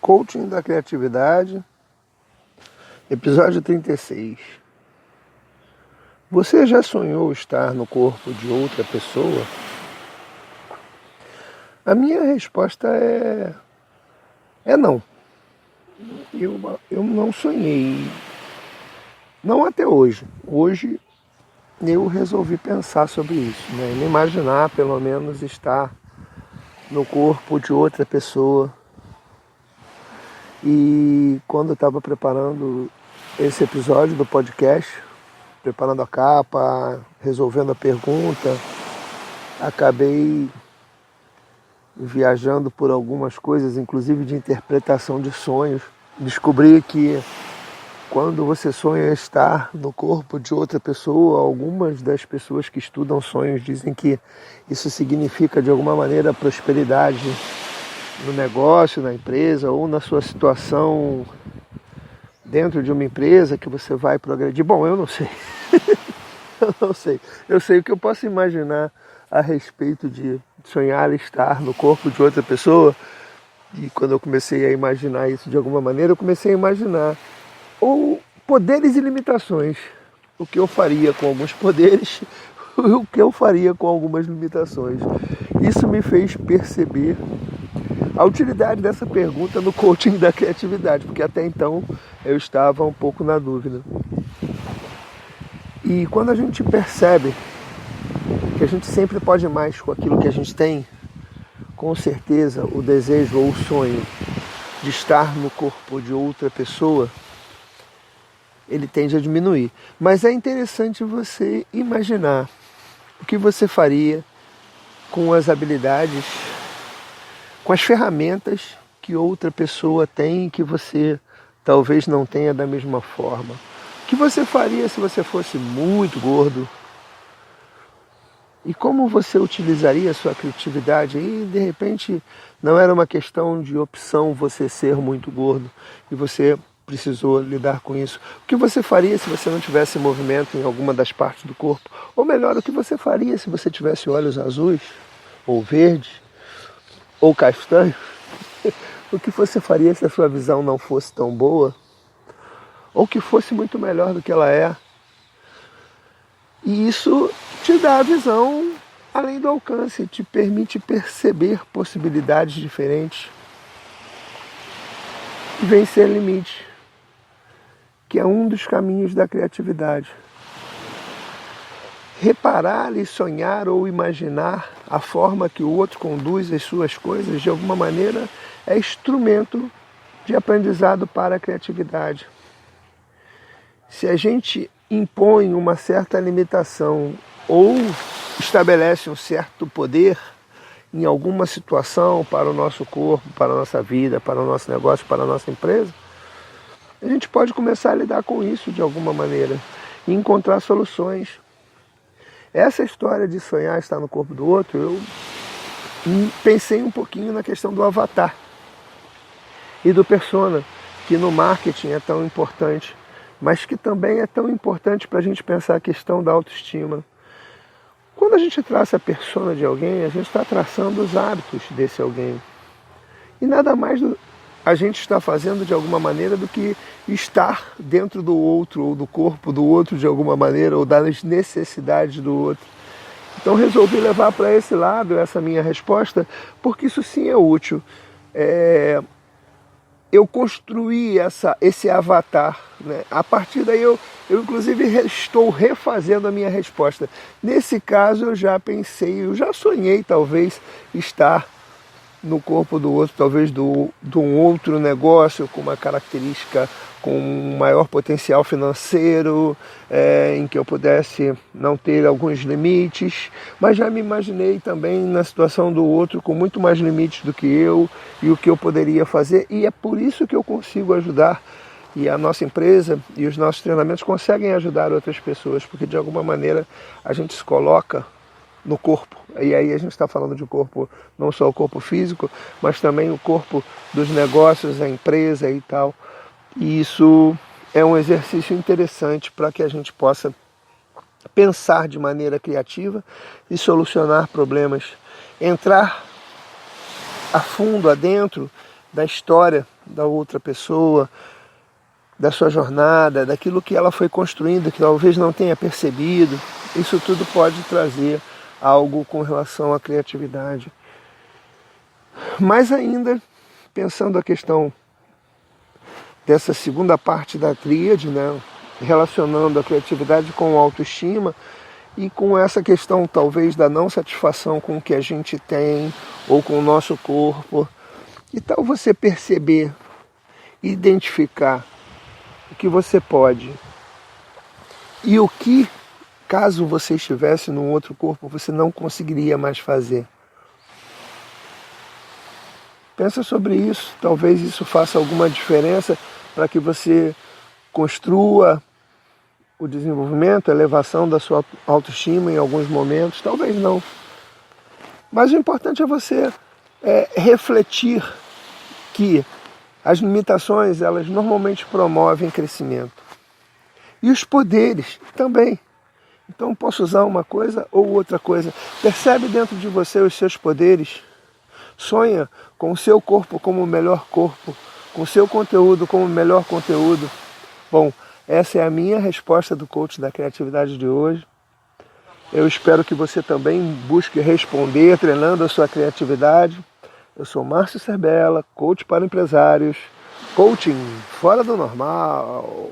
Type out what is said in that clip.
Coaching da Criatividade, episódio 36. Você já sonhou estar no corpo de outra pessoa? A minha resposta é não. Eu não sonhei. Não até hoje. Hoje eu resolvi pensar sobre isso, né? Me imaginar pelo menos estar no corpo de outra pessoa. E quando eu estava preparando esse episódio do podcast, preparando a capa, resolvendo a pergunta, acabei viajando por algumas coisas, inclusive de interpretação de sonhos. Descobri que quando você sonha estar no corpo de outra pessoa, algumas das pessoas que estudam sonhos dizem que isso significa de alguma maneira prosperidade no negócio, na empresa ou na sua situação dentro de uma empresa que você vai progredir. Bom, eu não sei. Eu não sei. Eu sei o que eu posso imaginar a respeito de sonhar estar no corpo de outra pessoa. E quando eu comecei a imaginar isso de alguma maneira, eu comecei a imaginar ou poderes e limitações. O que eu faria com alguns poderes e o que eu faria com algumas limitações. Isso me fez perceber a utilidade dessa pergunta no coaching da criatividade, porque até então eu estava um pouco na dúvida. E quando a gente percebe que a gente sempre pode mais com aquilo que a gente tem, com certeza o desejo ou o sonho de estar no corpo de outra pessoa, ele tende a diminuir. Mas é interessante você imaginar o que você faria com as habilidades, com as ferramentas que outra pessoa tem e que você talvez não tenha da mesma forma. O que você faria se você fosse muito gordo? E como você utilizaria a sua criatividade? E de repente não era uma questão de opção você ser muito gordo e você precisou lidar com isso. O que você faria se você não tivesse movimento em alguma das partes do corpo? Ou melhor, o que você faria se você tivesse olhos azuis ou verdes? Ou castanho? O que você faria se a sua visão não fosse tão boa? Ou que fosse muito melhor do que ela é? E isso te dá a visão além do alcance, te permite perceber possibilidades diferentes e vencer limites, que é um dos caminhos da criatividade. Reparar e sonhar ou imaginar a forma que o outro conduz as suas coisas, de alguma maneira, é instrumento de aprendizado para a criatividade. Se a gente impõe uma certa limitação ou estabelece um certo poder em alguma situação para o nosso corpo, para a nossa vida, para o nosso negócio, para a nossa empresa, a gente pode começar a lidar com isso de alguma maneira e encontrar soluções. Essa história de sonhar estar no corpo do outro, eu pensei um pouquinho na questão do avatar e do persona, que no marketing é tão importante, mas que também é tão importante para a gente pensar a questão da autoestima. Quando a gente traça a persona de alguém, a gente está traçando os hábitos desse alguém. E nada mais a gente está fazendo de alguma maneira do que estar dentro do outro, ou do corpo do outro de alguma maneira, ou das necessidades do outro. Então resolvi levar para esse lado essa minha resposta, porque isso sim é útil. Eu construí esse avatar, né? A partir daí eu inclusive estou refazendo a minha resposta. Nesse caso eu já pensei, eu já sonhei talvez estar no corpo do outro, talvez de um outro negócio com uma característica, com um maior potencial financeiro, em que eu pudesse não ter alguns limites, mas já me imaginei também na situação do outro com muito mais limites do que eu e o que eu poderia fazer, e é por isso que eu consigo ajudar, e a nossa empresa e os nossos treinamentos conseguem ajudar outras pessoas, porque de alguma maneira a gente se coloca no corpo. E aí a gente está falando de corpo, não só o corpo físico, mas também o corpo dos negócios, a empresa e tal. E isso é um exercício interessante para que a gente possa pensar de maneira criativa e solucionar problemas. Entrar a fundo, adentro da história da outra pessoa, da sua jornada, daquilo que ela foi construindo, que talvez não tenha percebido. Isso tudo pode trazer algo com relação à criatividade. Mas ainda, pensando a questão dessa segunda parte da tríade, né, relacionando a criatividade com a autoestima e com essa questão talvez da não satisfação com o que a gente tem ou com o nosso corpo, e tal você perceber, identificar o que você pode e o que, caso você estivesse num outro corpo, você não conseguiria mais fazer. Pensa sobre isso, talvez isso faça alguma diferença para que você construa o desenvolvimento, a elevação da sua autoestima em alguns momentos, talvez não. Mas o importante é você refletir que as limitações, elas normalmente promovem crescimento. E os poderes também. Então posso usar uma coisa ou outra coisa. Percebe dentro de você os seus poderes. Sonha com o seu corpo como o melhor corpo, com o seu conteúdo como o melhor conteúdo. Bom, essa é a minha resposta do coach da criatividade de hoje. Eu espero que você também busque responder treinando a sua criatividade. Eu sou Márcio Serbella, coach para empresários, coaching fora do normal.